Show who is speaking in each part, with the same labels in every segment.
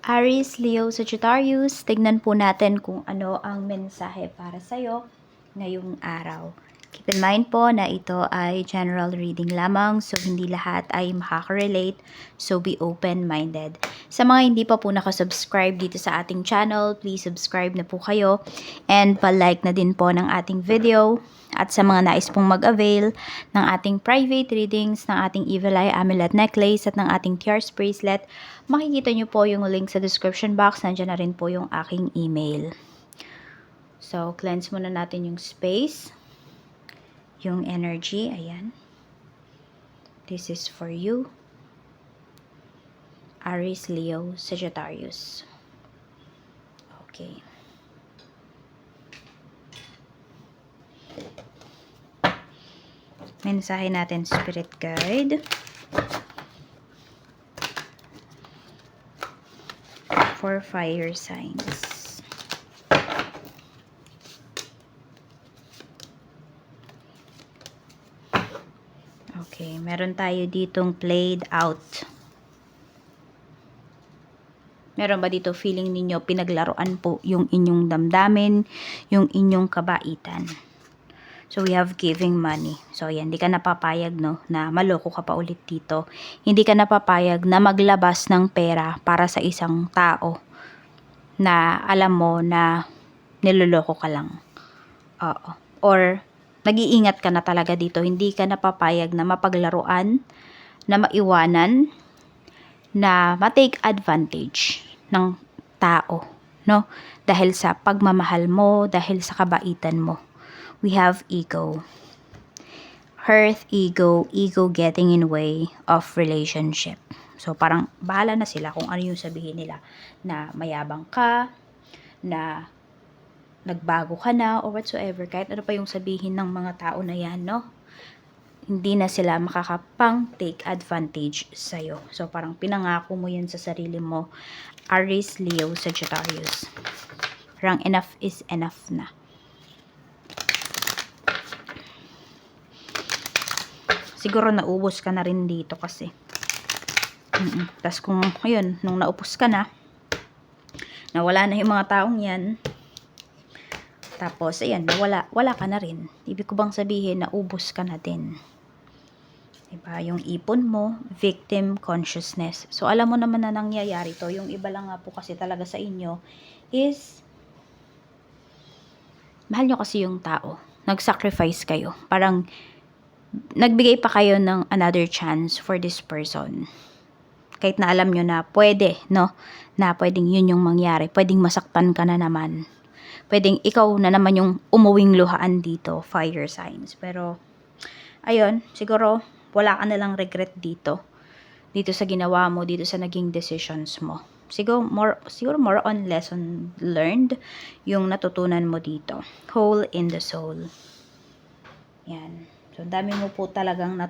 Speaker 1: Aries, Leo, Sagittarius, tignan po natin kung ano ang mensahe para sa'yo ngayong araw. Keep in mind po na ito ay general reading lamang, so hindi lahat ay makaka-relate, so be open-minded. Sa mga hindi pa po nakasubscribe dito sa ating channel, please subscribe na po kayo and pa-like na din po ng ating video. At sa mga nais pong mag-avail ng ating private readings, ng ating Evil Eye Amulet Necklace at ng ating Tears Bracelet, makikita nyo po yung link sa description box. Nandiyan na rin po yung aking email. So, cleanse muna natin yung space, yung energy. Ayan. This is for you. Aries, Leo, Sagittarius. Okay. Mensahe natin, Spirit Guide. For fire signs. Okay, meron tayo ditong played out. Meron ba dito feeling ninyo pinaglaruan po yung inyong damdamin, yung inyong kabaitan? So, we have giving money. So, yan, hindi ka napapayag, no, na maloko ka pa ulit dito. Hindi ka napapayag na maglabas ng pera para sa isang tao na alam mo na niloloko ka lang. Oo. Or, nag-iingat ka na talaga dito. Hindi ka napapayag na mapaglaruan, na maiwanan, na ma-take advantage ng tao, no? Dahil sa pagmamahal mo, dahil sa kabaitan mo. We have ego. Hurt, ego getting in way of relationship. So, parang bahala na sila kung ano yung sabihin nila. Na mayabang ka, na nagbago ka na, or whatsoever. Kahit ano pa yung sabihin ng mga tao na yan, no? Hindi na sila makakapang take advantage sa'yo. So, parang pinangako mo yan sa sarili mo. Aries, Leo, Sagittarius. Parang enough is enough na. Siguro naubos ka na rin dito kasi. Tapos kung, ayun, nung naupos ka na, nawala na yung mga taong yan, tapos, ayan, wala ka na rin. Ibig ko bang sabihin, naubos ka na din. Diba? Yung ipon mo, victim consciousness. So, alam mo naman na nangyayari to. Yung iba lang nga po kasi talaga sa inyo is, mahal nyo kasi yung tao. Nag-sacrifice kayo. Parang, nagbigay pa kayo ng another chance for this person. Kahit na alam nyo na pwede, no? Na pwedeng yun yung mangyari. Pwedeng masaktan ka na naman. Pwedeng ikaw na naman yung umuwing luhaan dito, fire signs. Pero, ayun, siguro, wala ka na lang regret dito. Dito sa ginawa mo, dito sa naging decisions mo. Siguro more on lesson learned yung natutunan mo dito. Hole in the soul. Yan. So, dami mo po talagang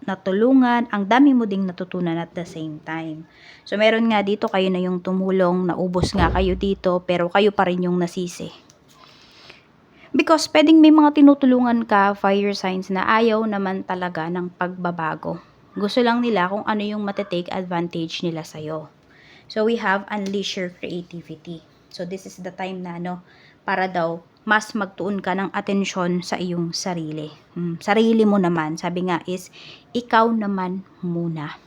Speaker 1: natulungan. Ang dami mo ding natutunan at the same time. So, meron nga dito kayo na yung tumulong, naubos nga kayo dito, pero kayo pa rin yung nasisi. Because pwedeng may mga tinutulungan ka, fire signs, na ayaw naman talaga ng pagbabago. Gusto lang nila kung ano yung matitake advantage nila sa'yo. So, we have unleash your creativity. So, this is the time na, no, para daw mas magtuon ka ng atensyon sa iyong sarili. Sarili mo naman. Sabi nga is, ikaw naman muna.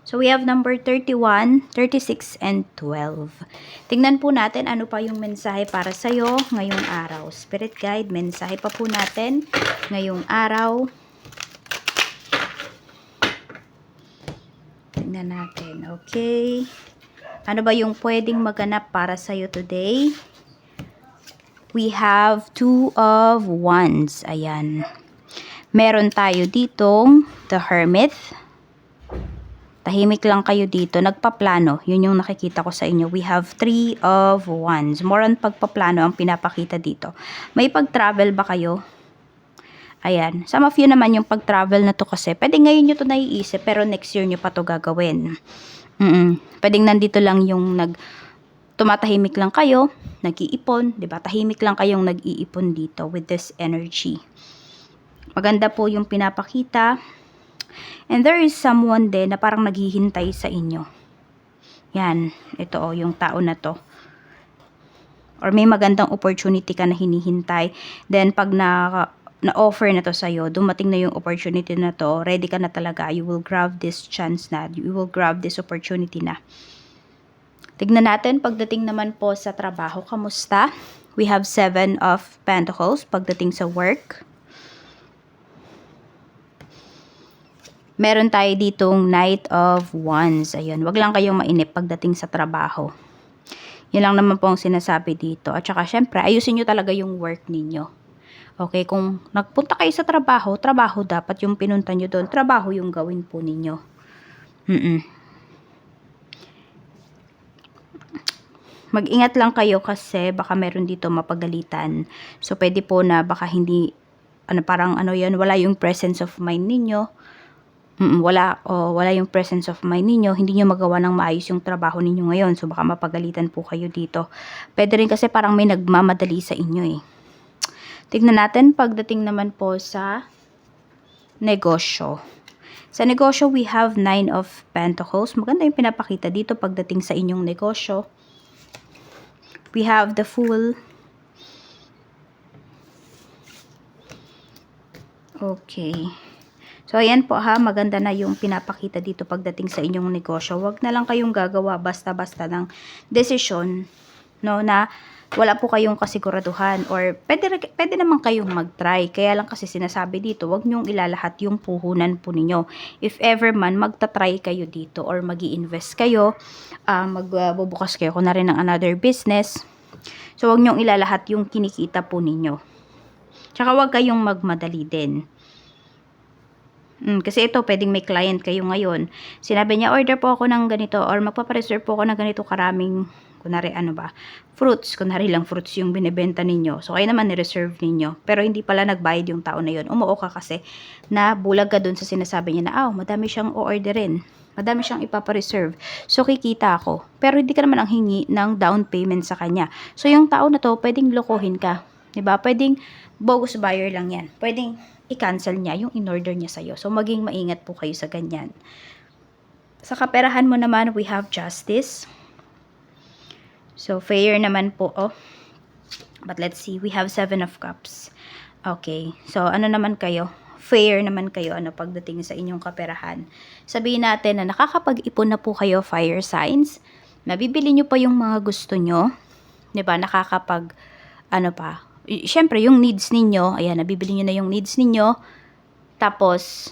Speaker 1: So, we have number 31, 36, and 12. Tingnan po natin ano pa yung mensahe para sa'yo ngayong araw. Spirit Guide, mensahe pa po natin ngayong araw. Tingnan natin. Okay. Ano ba yung pwedeng maganap para sa'yo today? We have Two of Wands. Ayan. Meron tayo ditong The Hermit. Tahimik lang kayo dito. Nagpaplano. Yun yung nakikita ko sa inyo. We have Three of Wands. More on pagpaplano ang pinapakita dito. May pag-travel ba kayo? Ayan. Some of you naman yung pag-travel na to kasi. Pwede ngayon nyo to naiisip pero next year nyo pa to gagawin. Pwedeng nandito lang yung tumatahimik lang kayo, nag-iipon, 'di ba? Tahimik lang kayong nag-iipon dito with this energy. Maganda po yung pinapakita. And there is someone din na parang naghihintay sa inyo. Yan, ito yung tao na to. Or may magandang opportunity ka na hinihintay. Then, pag na-offer na to sa'yo, dumating na yung opportunity na to, ready ka na talaga, you will grab this chance na, you will grab this opportunity na. Tignan natin, pagdating naman po sa trabaho, kamusta? We have 7 of Pentacles, pagdating sa work. Meron tayo ditong Knight of Wands. Ayun, wag lang kayong mainip pagdating sa trabaho. Yun lang naman po ang sinasabi dito. At saka, syempre, ayusin nyo talaga yung work ninyo. Okay, kung nagpunta kayo sa trabaho, trabaho dapat yung pinunta nyo doon. Trabaho yung gawin po ninyo. Mag-ingat lang kayo kasi baka meron dito mapagalitan. So, pwede po na baka hindi, wala yung presence of mind ninyo. Wala yung presence of mind ninyo. Hindi nyo magawa ng maayos yung trabaho ninyo ngayon. So, baka mapagalitan po kayo dito. Pwede rin kasi parang may nagmamadali sa inyo eh. Tignan natin pagdating naman po sa negosyo. Sa negosyo, we have 9 of Pentacles. Maganda yung pinapakita dito pagdating sa inyong negosyo. We have the Fool. Okay. So, ayan po ha. Maganda na yung pinapakita dito pagdating sa inyong negosyo. Huwag na lang kayong gagawa basta-basta ng desisyon, no, na wala po kayong kasiguraduhan. Or pwede naman kayong mag-try. Kaya lang kasi sinasabi dito, huwag nyong ilalahat yung puhunan po ninyo. If ever man, magta-try kayo dito or mag-i-invest kayo, magbubukas kayo na rin ng another business. So, huwag nyong ilalahat yung kinikita po ninyo. Tsaka huwag kayong magmadali din. Kasi ito, pwedeng may client kayo ngayon. Sinabi niya, order po ako ng ganito or magpapareserve po ako ng ganito karaming, kunwari fruits. Kunwari lang fruits yung binibenta ninyo. So, kayo naman ni-reserve ninyo. Pero hindi pala nagbayad yung tao na yun. Umuo ka kasi na bulag ka dun sa sinasabi niya na, madami siyang o-orderin. Madami siyang ipapareserve. So, kikita ako. Pero hindi ka naman ang hingi ng down payment sa kanya. So, yung tao na to, pwedeng lokohin ka. Diba? Pwedeng bogus buyer lang yan. Pwedeng i-cancel niya yung in-order niya sa'yo. So, maging maingat po kayo sa ganyan. Sa kaperahan mo naman, we have Justice. So, fair naman po. But let's see. We have 7 of Cups. Okay. So, ano naman kayo? Fair naman kayo pagdating sa inyong kaperahan. Sabihin natin na nakakapag-ipon na po kayo, fire signs. Nabibili nyo pa yung mga gusto nyo. Diba? Siyempre, yung needs ninyo, ayan, nabibili nyo na yung needs ninyo. Tapos,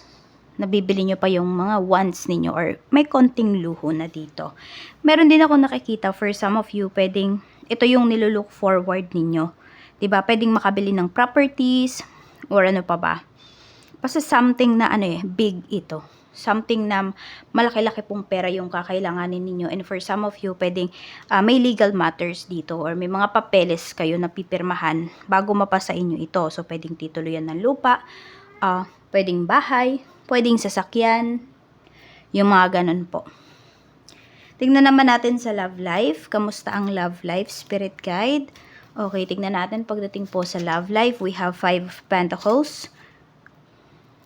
Speaker 1: nabibili nyo pa yung mga wants ninyo or may konting luho na dito. Meron din ako nakikita for some of you, ito yung nilulook forward ninyo. Diba? Pwedeng makabili ng properties or ano pa ba. Basta something na big ito. Something na malaki-laki pong pera yung kakailanganin ninyo. And for some of you, pwedeng may legal matters dito or may mga papeles kayo na pipirmahan bago mapasa inyo ito. So, pwedeng titulo yan ng lupa, pwedeng bahay, pwedeng sasakyan, yung mga ganun po. Tingnan naman natin sa love life. Kamusta ang love life, spirit guide? Okay, tingnan natin pagdating po sa love life. We have 5 Pentacles.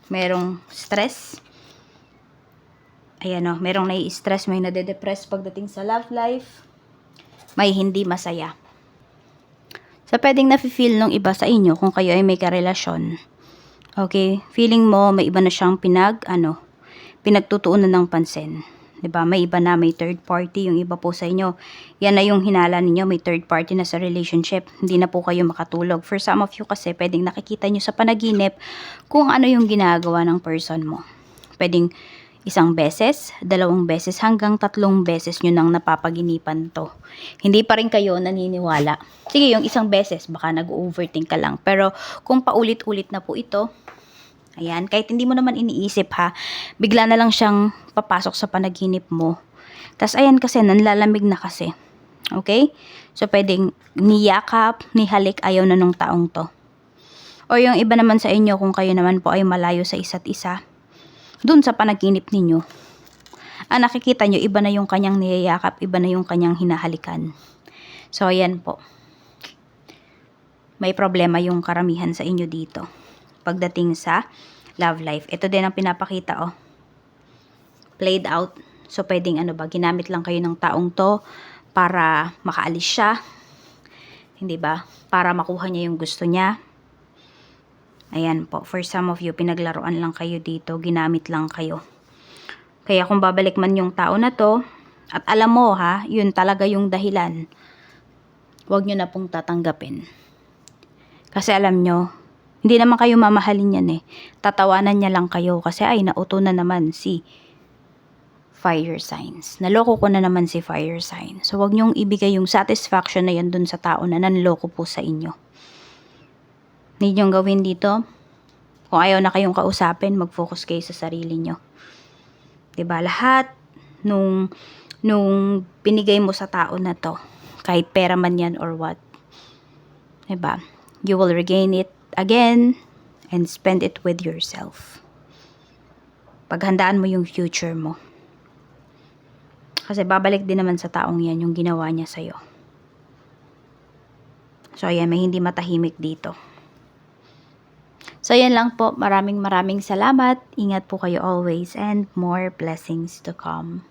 Speaker 1: Merong stress. Ayan merong nai-stress, may nade-depress pagdating sa love life. May hindi masaya. So, pwedeng nafe-feel nung iba sa inyo kung kayo ay may karelasyon. Okay? Feeling mo, may iba na siyang pinagtutuunan ng pansin. Diba? May iba na, may third party, yung iba po sa inyo. Yan na yung hinala ninyo, may third party na sa relationship. Hindi na po kayo makatulog. For some of you kasi, pwedeng nakikita nyo sa panaginip kung ano yung ginagawa ng person mo. Pwedeng 1 beses, 2 beses, hanggang 3 beses nyo nang napapaginipan to. Hindi pa rin kayo naniniwala. Sige, yung 1 beses, baka nag-overthink ka lang. Pero kung paulit-ulit na po ito, ayan, kahit hindi mo naman iniisip bigla na lang siyang papasok sa panaginip mo. Tas ayan kasi, nanlalamig na kasi. Okay? So, pwedeng niyakap, nihalik, ayaw na nung taong to. O yung iba naman sa inyo, kung kayo naman po ay malayo sa isa't isa, dun sa panaginip ninyo, nakikita nyo, iba na yung kanyang niyayakap, iba na yung kanyang hinahalikan. So, ayan po. May problema yung karamihan sa inyo dito pagdating sa love life. Ito din ang pinapakita, played out. So, pwedeng ginamit lang kayo ng taong to para makaalis siya. Hindi ba? Para makuha niya yung gusto niya. Ayan po. For some of you, pinaglaruan lang kayo dito. Ginamit lang kayo. Kaya kung babalik man yung tao na to, at alam mo yun talaga yung dahilan, huwag nyo na pong tatanggapin. Kasi alam nyo, hindi naman kayo mamahalin yan Tatawanan niya lang kayo kasi ay nauto na naman si fire signs. Naloko ko na naman si fire sign. So, huwag niyong ibigay yung satisfaction na yan dun sa tao na nanloko po sa inyo. Need niyong gawin dito, kung ayaw na kayong kausapin, mag-focus kayo sa sarili niyo. Diba? Lahat nung binigay mo sa tao na to, kahit pera man yan or what, diba? You will regain it again and spend it with yourself. Paghandaan mo yung future mo. Kasi babalik din naman sa taong yan yung ginawa niya sa'yo. So, ayan, may hindi matahimik dito. So, ayan lang po. Maraming salamat. Ingat po kayo always and more blessings to come.